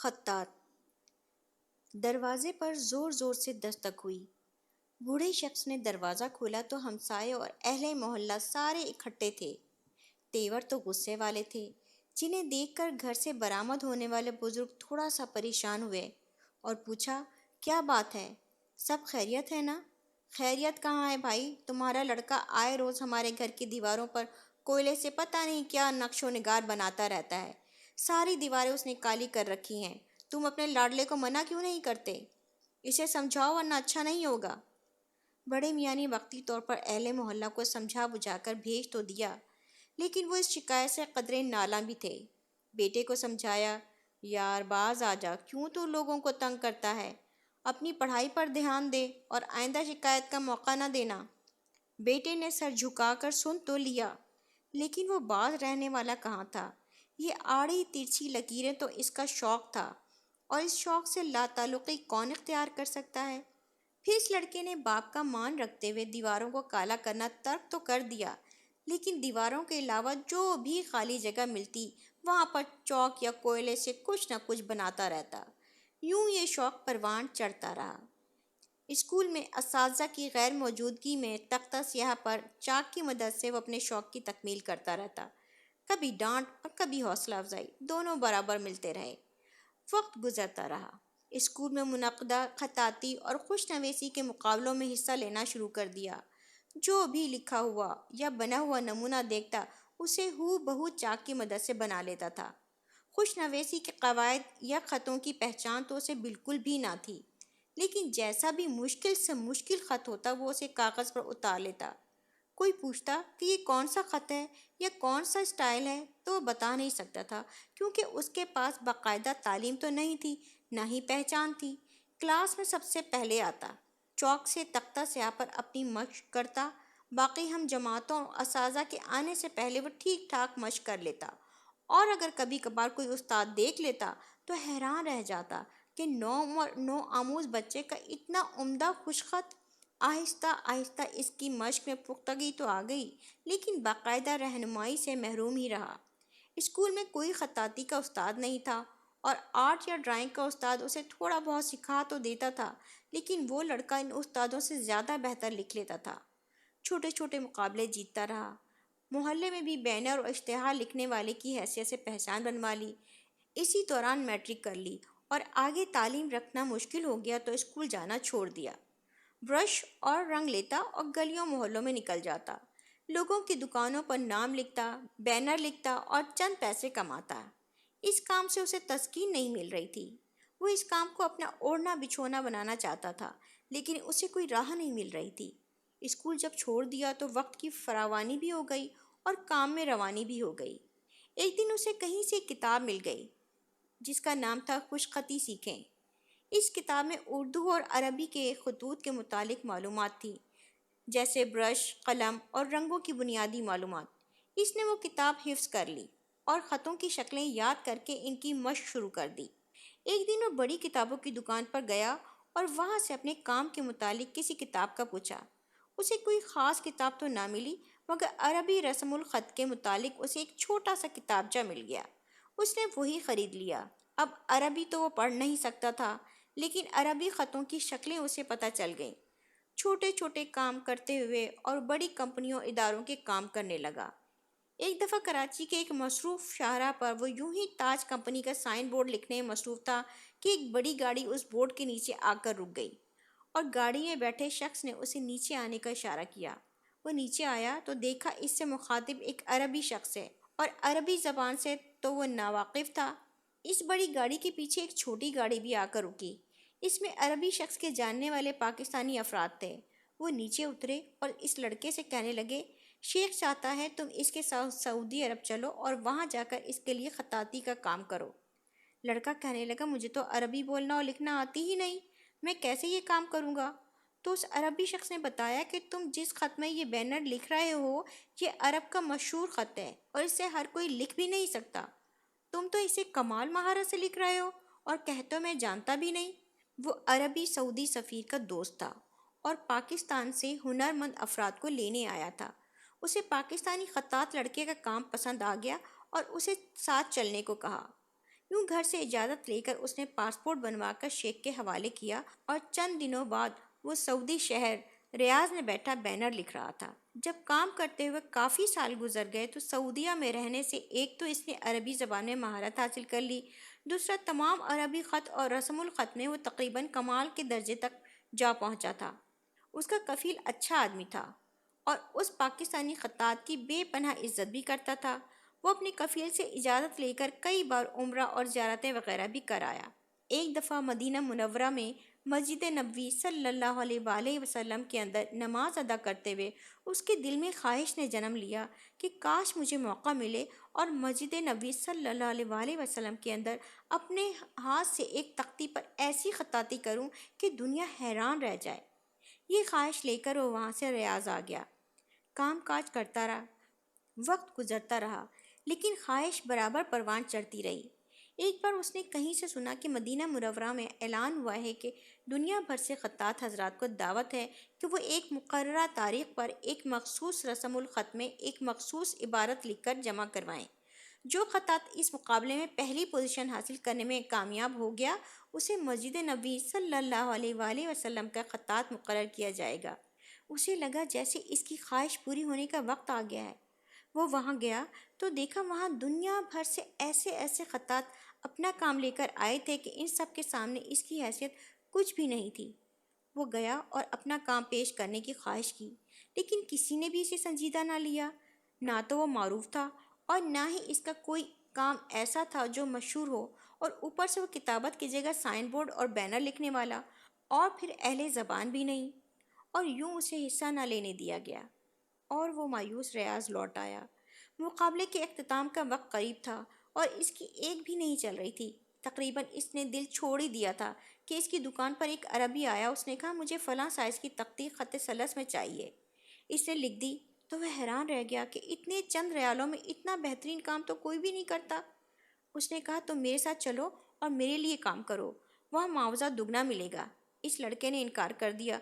خطاط۔ دروازے پر زور زور سے دستک ہوئی۔ بوڑھے شخص نے دروازہ کھولا تو ہمسائے اور اہل محلہ سارے اکٹھے تھے۔ تیور تو غصے والے تھے، جنہیں دیکھ کر گھر سے برآمد ہونے والے بزرگ تھوڑا سا پریشان ہوئے اور پوچھا، کیا بات ہے؟ سب خیریت ہے نا؟ خیریت کہاں ہے بھائی، تمہارا لڑکا آئے روز ہمارے گھر کی دیواروں پر کوئلے سے پتہ نہیں کیا نقش و نگار بناتا رہتا ہے۔ ساری دیواریں اس نے کالی کر رکھی ہیں۔ تم اپنے لاڈلے کو منع کیوں نہیں کرتے؟ اسے سمجھاؤ ورنہ اچھا نہیں ہوگا۔ بڑے میاں نے وقتی طور پر اہل محلہ کو سمجھا بجھا کر بھیج تو دیا، لیکن وہ اس شکایت سے قدرے نالاں بھی تھے۔ بیٹے کو سمجھایا، یار باز آ جا، کیوں تو لوگوں کو تنگ کرتا ہے؟ اپنی پڑھائی پر دھیان دے اور آئندہ شکایت کا موقع نہ دینا۔ بیٹے نے سر جھکا کر سن تو لیا، لیکن وہ باز رہنے والا کہاں تھا۔ یہ آڑی ترچھی لکیریں تو اس کا شوق تھا، اور اس شوق سے لا تعلقی کون اختیار کر سکتا ہے؟ پھر اس لڑکے نے باپ کا مان رکھتے ہوئے دیواروں کو کالا کرنا ترک تو کر دیا، لیکن دیواروں کے علاوہ جو بھی خالی جگہ ملتی وہاں پر چوک یا کوئلے سے کچھ نہ کچھ بناتا رہتا۔ یوں یہ شوق پروان چڑھتا رہا۔ اسکول میں اساتذہ کی غیر موجودگی میں تختہ سیاہ پر چاک کی مدد سے وہ اپنے شوق کی تکمیل کرتا رہتا۔ کبھی ڈانٹ اور کبھی حوصلہ افزائی، دونوں برابر ملتے رہے۔ وقت گزرتا رہا۔ اسکول میں منعقدہ خطاطی اور خوش نویسی کے مقابلوں میں حصہ لینا شروع کر دیا۔ جو بھی لکھا ہوا یا بنا ہوا نمونہ دیکھتا اسے ہو بہو چاک کی مدد سے بنا لیتا تھا۔ خوش نویسی کے قواعد یا خطوں کی پہچان تو اسے بالکل بھی نہ تھی، لیکن جیسا بھی مشکل سے مشکل خط ہوتا وہ اسے کاغذ پر اتار لیتا۔ کوئی پوچھتا کہ یہ کون سا خط ہے یا کون سا اسٹائل ہے تو وہ بتا نہیں سکتا تھا، کیونکہ اس کے پاس باقاعدہ تعلیم تو نہیں تھی، نہ ہی پہچان تھی۔ کلاس میں سب سے پہلے آتا، چوک سے تختہ سیاہ پر اپنی مشق کرتا، باقی ہم جماعتوں اور اساتذہ کے آنے سے پہلے وہ ٹھیک ٹھاک مشق کر لیتا، اور اگر کبھی کبھار کوئی استاد دیکھ لیتا تو حیران رہ جاتا کہ نو آموز بچے کا اتنا عمدہ خوش خط۔ آہستہ آہستہ اس کی مشق میں پختگی تو آ گئی، لیکن باقاعدہ رہنمائی سے محروم ہی رہا۔ اسکول میں کوئی خطاطی کا استاد نہیں تھا، اور آرٹ یا ڈرائنگ کا استاد اسے تھوڑا بہت سکھا تو دیتا تھا، لیکن وہ لڑکا ان استادوں سے زیادہ بہتر لکھ لیتا تھا۔ چھوٹے چھوٹے مقابلے جیتتا رہا، محلے میں بھی بینر اور اشتہار لکھنے والے کی حیثیت سے پہچان بنوا لی۔ اسی دوران میٹرک کر لی، اور آگے تعلیم رکھنا مشکل ہو گیا تو اسکول جانا چھوڑ دیا۔ برش اور رنگ لیتا اور گلیوں محلوں میں نکل جاتا، لوگوں کی دکانوں پر نام لکھتا، بینر لکھتا اور چند پیسے کماتا۔ اس کام سے اسے تسکین نہیں مل رہی تھی۔ وہ اس کام کو اپنا اوڑھنا بچھونا بنانا چاہتا تھا، لیکن اسے کوئی راہ نہیں مل رہی تھی۔ اسکول جب چھوڑ دیا تو وقت کی فراوانی بھی ہو گئی اور کام میں روانی بھی ہو گئی۔ ایک دن اسے کہیں سے ایک کتاب مل گئی جس کا نام تھا خوش خطی سیکھیں۔ اس کتاب میں اردو اور عربی کے خطوط کے متعلق معلومات تھی، جیسے برش، قلم اور رنگوں کی بنیادی معلومات۔ اس نے وہ کتاب حفظ کر لی اور خطوں کی شکلیں یاد کر کے ان کی مشق شروع کر دی۔ ایک دن وہ بڑی کتابوں کی دکان پر گیا اور وہاں سے اپنے کام کے متعلق کسی کتاب کا پوچھا۔ اسے کوئی خاص کتاب تو نہ ملی، مگر عربی رسم الخط کے متعلق اسے ایک چھوٹا سا کتابچہ مل گیا۔ اس نے وہی خرید لیا۔ اب عربی تو وہ پڑھ نہیں سکتا تھا، لیکن عربی خطوں کی شکلیں اسے پتہ چل گئیں۔ چھوٹے چھوٹے کام کرتے ہوئے اور بڑی کمپنیوں اداروں کے کام کرنے لگا۔ ایک دفعہ کراچی کے ایک مصروف شاہراہ پر وہ یوں ہی تاج کمپنی کا سائن بورڈ لکھنے میں مصروف تھا کہ ایک بڑی گاڑی اس بورڈ کے نیچے آ کر رک گئی، اور گاڑی میں بیٹھے شخص نے اسے نیچے آنے کا اشارہ کیا۔ وہ نیچے آیا تو دیکھا اس سے مخاطب ایک عربی شخص ہے، اور عربی زبان سے تو وہ ناواقف تھا۔ اس بڑی گاڑی کے پیچھے ایک چھوٹی گاڑی بھی آ کر رکی۔ اس میں عربی شخص کے جاننے والے پاکستانی افراد تھے۔ وہ نیچے اترے اور اس لڑکے سے کہنے لگے، شیخ چاہتا ہے تم اس کے ساتھ سعودی عرب چلو اور وہاں جا کر اس کے لیے خطاطی کا کام کرو۔ لڑکا کہنے لگا، مجھے تو عربی بولنا اور لکھنا آتی ہی نہیں، میں کیسے یہ کام کروں گا؟ تو اس عربی شخص نے بتایا کہ تم جس خط میں یہ بینر لکھ رہے ہو یہ عرب کا مشہور خط ہے، اور اس سے ہر کوئی لکھ بھی نہیں سکتا۔ تم تو اسے کمال مہارت سے لکھ رہے ہو اور کہتے ہو میں جانتا بھی نہیں۔ وہ عربی سعودی سفیر کا دوست تھا اور پاکستان سے ہنرمند افراد کو لینے آیا تھا۔ اسے پاکستانی خطاط لڑکے کا کام پسند آ گیا اور اسے ساتھ چلنے کو کہا۔ یوں گھر سے اجازت لے کر اس نے پاسپورٹ بنوا کر شیخ کے حوالے کیا اور چند دنوں بعد وہ سعودی شہر ریاض میں بیٹھا بینر لکھ رہا تھا۔ جب کام کرتے ہوئے کافی سال گزر گئے تو سعودیہ میں رہنے سے ایک تو اس نے عربی زبان میں مہارت حاصل کر لی، دوسرا تمام عربی خط اور رسم الخط میں وہ تقریباً کمال کے درجے تک جا پہنچا تھا۔ اس کا کفیل اچھا آدمی تھا اور اس پاکستانی خطاط کی بے پناہ عزت بھی کرتا تھا۔ وہ اپنے کفیل سے اجازت لے کر کئی بار عمرہ اور زیارتیں وغیرہ بھی کرایا۔ ایک دفعہ مدینہ منورہ میں مسجد نبوی صلی اللہ علیہ وآلہ وسلم کے اندر نماز ادا کرتے ہوئے اس کے دل میں خواہش نے جنم لیا کہ کاش مجھے موقع ملے اور مسجد نبوی صلی اللہ علیہ وآلہ وسلم کے اندر اپنے ہاتھ سے ایک تختی پر ایسی خطاطی کروں کہ دنیا حیران رہ جائے۔ یہ خواہش لے کر وہ وہاں سے ریاض آ گیا۔ کام کاج کرتا رہا، وقت گزرتا رہا، لیکن خواہش برابر پروان چڑھتی رہی۔ ایک بار اس نے کہیں سے سنا کہ مدینہ منورہ میں اعلان ہوا ہے کہ دنیا بھر سے خطاط حضرات کو دعوت ہے کہ وہ ایک مقررہ تاریخ پر ایک مخصوص رسم الخط میں ایک مخصوص عبارت لکھ کر جمع کروائیں۔ جو خطاط اس مقابلے میں پہلی پوزیشن حاصل کرنے میں کامیاب ہو گیا اسے مسجد نبوی صلی اللہ علیہ وآلہ وسلم کا خطاط مقرر کیا جائے گا۔ اسے لگا جیسے اس کی خواہش پوری ہونے کا وقت آ گیا ہے۔ وہ وہاں گیا تو دیکھا وہاں دنیا بھر سے ایسے ایسے خطاط اپنا کام لے کر آئے تھے کہ ان سب کے سامنے اس کی حیثیت کچھ بھی نہیں تھی۔ وہ گیا اور اپنا کام پیش کرنے کی خواہش کی، لیکن کسی نے بھی اسے سنجیدہ نہ لیا۔ نہ تو وہ معروف تھا اور نہ ہی اس کا کوئی کام ایسا تھا جو مشہور ہو، اور اوپر سے وہ کتابت کی جگہ سائن بورڈ اور بینر لکھنے والا، اور پھر اہل زبان بھی نہیں، اور یوں اسے حصہ نہ لینے دیا گیا اور وہ مایوس ریاض لوٹ آیا۔ مقابلے کے اختتام کا وقت قریب تھا اور اس کی ایک بھی نہیں چل رہی تھی۔ تقریباً اس نے دل چھوڑ ہی دیا تھا کہ اس کی دکان پر ایک عربی آیا۔ اس نے کہا مجھے فلاں سائز کی تختی خط ثلث میں چاہیے۔ اس نے لکھ دی تو وہ حیران رہ گیا کہ اتنے چند ریالوں میں اتنا بہترین کام تو کوئی بھی نہیں کرتا۔ اس نے کہا تم میرے ساتھ چلو اور میرے لیے کام کرو، وہاں معاوضہ دگنا ملے گا۔ اس لڑکے نے انکار کر دیا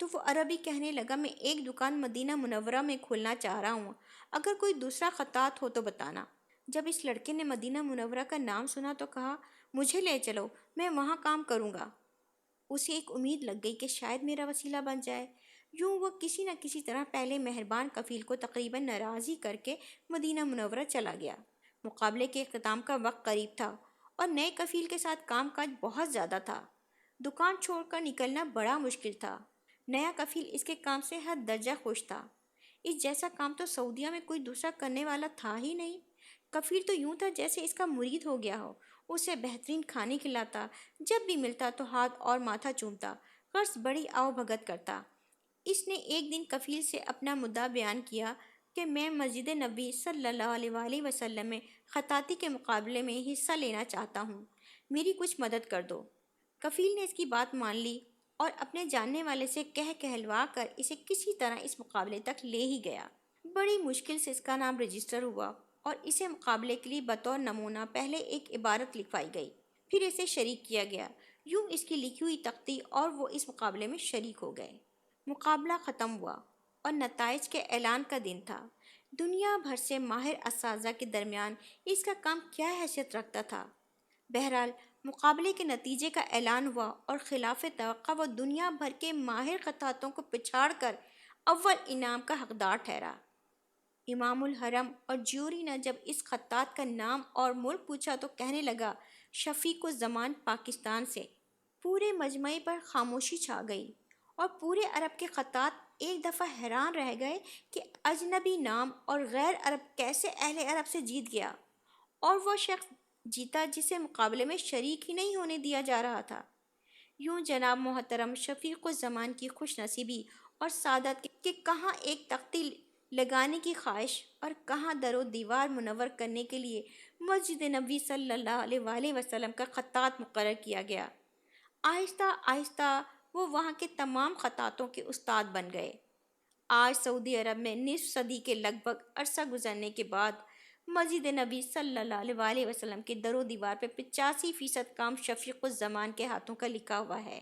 تو وہ عربی کہنے لگا میں ایک دکان مدینہ منورہ میں کھولنا چاہ رہا ہوں، اگر کوئی دوسرا خطاط ہو تو بتانا۔ جب اس لڑکے نے مدینہ منورہ کا نام سنا تو کہا مجھے لے چلو، میں وہاں کام کروں گا۔ اسے ایک امید لگ گئی کہ شاید میرا وسیلہ بن جائے۔ یوں وہ کسی نہ کسی طرح پہلے مہربان کفیل کو تقریباً ناراضی کر کے مدینہ منورہ چلا گیا۔ مقابلے کے اختتام کا وقت قریب تھا اور نئے کفیل کے ساتھ کام کاج بہت زیادہ تھا۔ دکان چھوڑ کر نکلنا بڑا مشکل تھا۔ نیا کفیل اس کے کام سے حد درجہ خوش تھا۔ اس جیسا کام تو سعودیہ میں کوئی دوسرا کرنے والا تھا ہی نہیں۔ کفیل تو یوں تھا جیسے اس کا مرید ہو گیا ہو، اسے بہترین کھانے کھلاتا، جب بھی ملتا تو ہاتھ اور ماتھا چومتا، غرض بڑی آؤ بھگت کرتا۔ اس نے ایک دن کفیل سے اپنا مدعا بیان کیا کہ میں مسجد نبوی صلی اللہ علیہ وآلہ وسلم میں خطاطی کے مقابلے میں حصہ لینا چاہتا ہوں، میری کچھ مدد کر دو۔ کفیل نے اس کی بات مان لی اور اپنے جاننے والے سے کہلوا کر اسے کسی طرح اس مقابلے تک لے ہی گیا۔ بڑی مشکل سے اس کا نام رجسٹر ہوا اور اسے مقابلے کے لیے بطور نمونہ پہلے ایک عبارت لکھوائی گئی، پھر اسے شریک کیا گیا۔ یوں اس کی لکھی ہوئی تختی اور وہ اس مقابلے میں شریک ہو گئے۔ مقابلہ ختم ہوا اور نتائج کے اعلان کا دن تھا۔ دنیا بھر سے ماہر اساتذہ کے درمیان اس کا کام کیا حیثیت رکھتا تھا؟ بہرحال مقابلے کے نتیجے کا اعلان ہوا اور خلاف توقع وہ دنیا بھر کے ماہر خطاطوں کو پچھاڑ کر اول انعام کا حقدار ٹھہرا۔ امام الحرم اور جیوری نے جب اس خطاط کا نام اور ملک پوچھا تو کہنے لگا شفیق الزمان پاکستان سے۔ پورے مجمع پر خاموشی چھا گئی اور پورے عرب کے خطاط ایک دفعہ حیران رہ گئے کہ اجنبی نام اور غیر عرب کیسے اہل عرب سے جیت گیا، اور وہ شخص جیتا جسے مقابلے میں شریک ہی نہیں ہونے دیا جا رہا تھا۔ یوں جناب محترم شفیق الزمان کی خوش نصیبی اور سعادت کہ کہاں ایک تختی لگانے کی خواہش اور کہاں در و دیوار منور کرنے کے لیے مسجد نبوی صلی اللہ علیہ وآلہ وسلم کا خطاط مقرر کیا گیا۔ آہستہ آہستہ وہ وہاں کے تمام خطاطوں کے استاد بن گئے۔ آج سعودی عرب میں نصف صدی کے لگ بھگ عرصہ گزرنے کے بعد مسجد نبی صلی اللہ علیہ وآلہ وسلم کے در و دیوار پہ 85% کام شفیق الزمان کے ہاتھوں کا لکھا ہوا ہے۔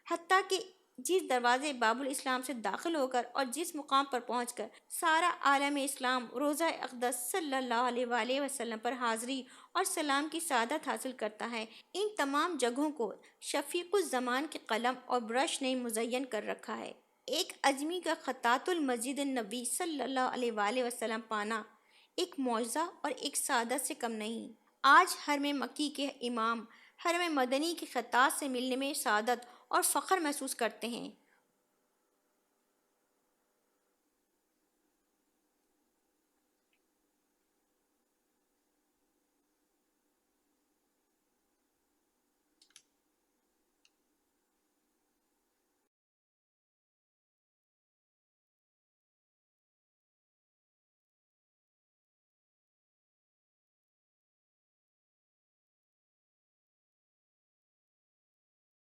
حتیٰ کہ جس دروازے باب الاسلام سے داخل ہو کر اور جس مقام پر پہنچ کر سارا عالم اسلام روضہ اقدس صلی اللہ علیہ وآلہ وسلم پر حاضری اور سلام کی سعادت حاصل کرتا ہے، ان تمام جگہوں کو شفیق الزمان کے قلم اور برش نے مزین کر رکھا ہے۔ ایک اجمی کا خطاط المسجد النبی صلی اللہ علیہ وآلہ وسلم پانا ایک معجزہ اور ایک سعادت سے کم نہیں۔ آج حرم مکی کے امام حرم مدنی کے خطاط سے ملنے میں سعادت اور فخر محسوس کرتے ہیں۔